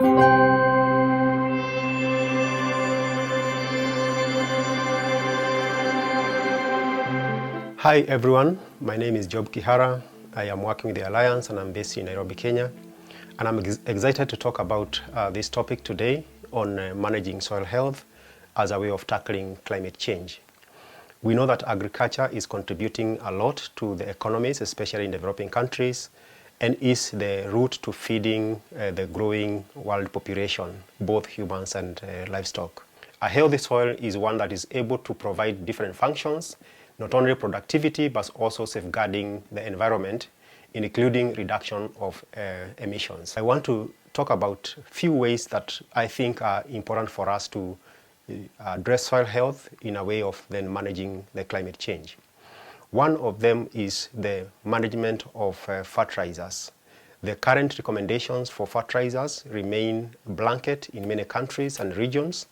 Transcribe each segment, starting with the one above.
Hi everyone, my name is Kihara. I am working with the Alliance and I'm based in Nairobi, Kenya. And I'm excited to talk about this topic today on managing soil health as a way of tackling climate change. We know that agriculture is contributing a lot to the economies, especially in developing countries, and is the route to feeding the growing world population, both humans and livestock. A healthy soil is one that is able to provide different functions, not only productivity, but also safeguarding the environment, including reduction of emissions. I want to talk about a few ways that I think are important for us to address soil health in a way of then managing the climate change. One of them is the management of fertilizers. The current recommendations for fertilizers remain blanket in many countries and regions,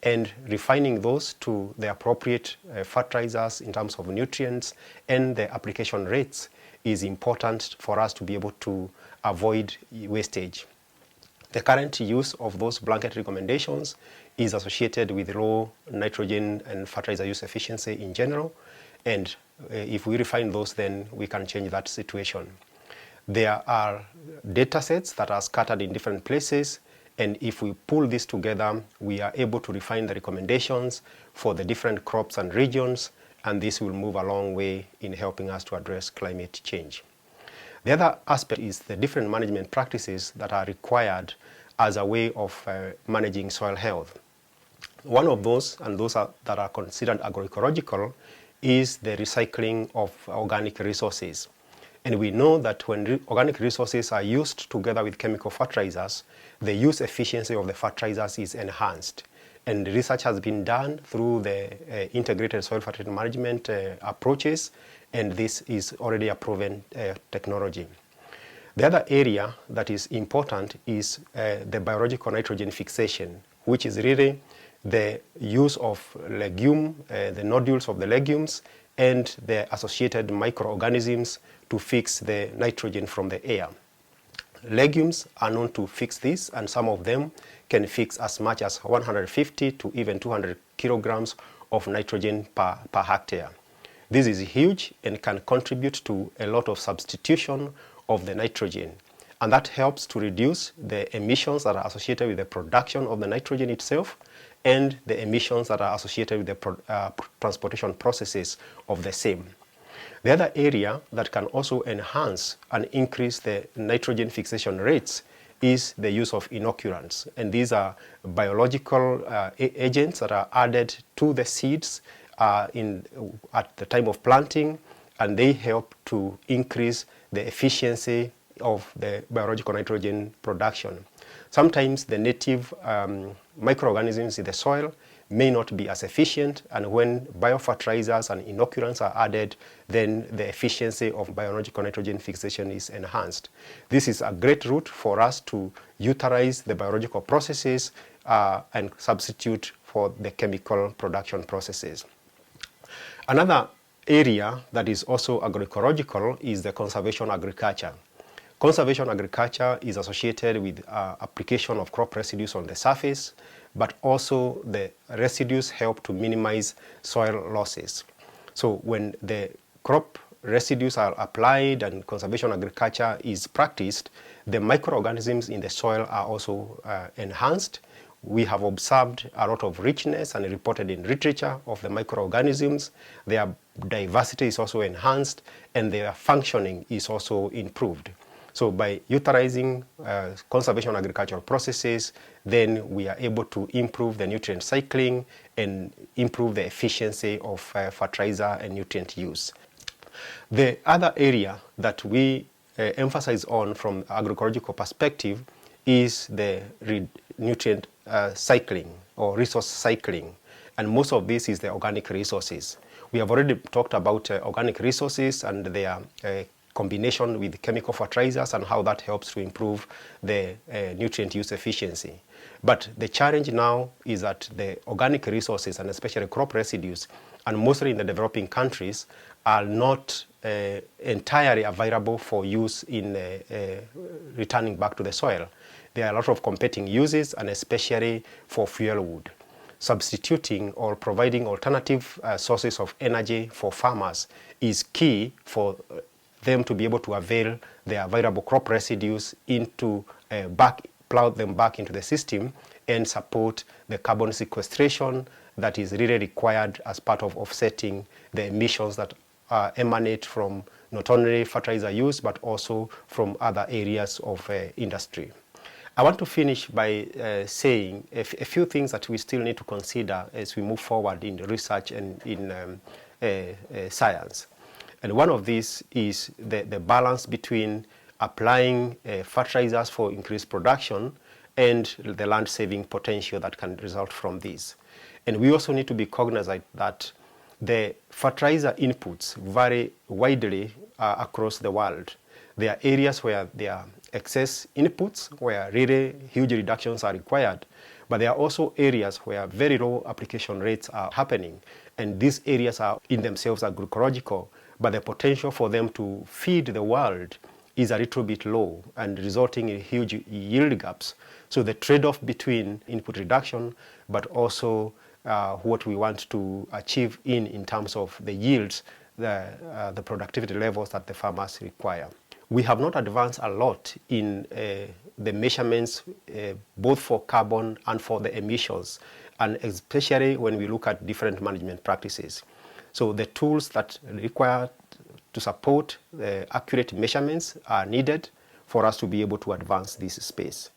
and refining those to the appropriate fertilizers in terms of nutrients and the application rates is important for us to be able to avoid wastage. The current use of those blanket recommendations is associated with low nitrogen and fertilizer use efficiency in general, and if we refine those, then we can change that situation. There are data sets that are scattered in different places, and if we pull this together, we are able to refine the recommendations for the different crops and regions, and this will move a long way in helping us to address climate change. The other aspect is the different management practices that are required as a way of managing soil health. One of those, and those that are considered agroecological, is the recycling of organic resources. And we know that when organic resources are used together with chemical fertilizers, the use efficiency of the fertilizers is enhanced. And research has been done through the integrated soil fertility management approaches, and this is already a proven technology. The other area that is important is the biological nitrogen fixation, which is really the use of the nodules of the legumes and the associated microorganisms to fix the nitrogen from the air. Legumes are known to fix this, and some of them can fix as much as 150 to even 200 kilograms of nitrogen per hectare. This is huge and can contribute to a lot of substitution of the nitrogen, and that helps to reduce the emissions that are associated with the production of the nitrogen itself and the emissions that are associated with the transportation processes of the same. The other area that can also enhance and increase the nitrogen fixation rates is the use of inoculants. And these are biological agents that are added to the seeds at the time of planting, and they help to increase the efficiency of the biological nitrogen production. Sometimes the native microorganisms in the soil may not be as efficient, and when biofertilizers and inoculants are added, then the efficiency of biological nitrogen fixation is enhanced. This is a great route for us to utilize the biological processes and substitute for the chemical production processes. Another area that is also agroecological is the conservation agriculture. Conservation agriculture is associated with application of crop residues on the surface, but also the residues help to minimize soil losses. So when the crop residues are applied and conservation agriculture is practiced, the microorganisms in the soil are also enhanced. We have observed a lot of richness and reported in literature of the microorganisms. Their diversity is also enhanced, and their functioning is also improved. So by utilizing conservation agricultural processes, then we are able to improve the nutrient cycling and improve the efficiency of fertilizer and nutrient use. The other area that we emphasize on from agroecological perspective is the nutrient cycling or resource cycling, and most of this is the organic resources. We have already talked about organic resources and their combination with chemical fertilizers and how that helps to improve the nutrient use efficiency. But the challenge now is that the organic resources, and especially crop residues, and mostly in the developing countries, are not entirely available for use in returning back to the soil. there are a lot of competing uses, and especially for fuel wood. Substituting or providing alternative sources of energy for farmers is key for them to be able to avail their available crop residues into plow them back into the system and support the carbon sequestration that is really required as part of offsetting the emissions that emanate from not only fertilizer use but also from other areas of industry. I want to finish by saying a few things that we still need to consider as we move forward in research and in science. And one of these is the balance between applying fertilizers for increased production and the land saving potential that can result from this. And we also need to be cognizant that the fertilizer inputs vary widely across the world. There are areas where there are excess inputs, where really huge reductions are required, but there are also areas where very low application rates are happening, and these areas are in themselves agroecological, but the potential for them to feed the world is a little bit low and resulting in huge yield gaps. So the trade-off between input reduction but also what we want to achieve in terms of the yields, the productivity levels that the farmers require. We have not advanced a lot in the measurements both for carbon and for the emissions, and especially when we look at different management practices. So the tools that require to support accurate measurements are needed for us to be able to advance this space.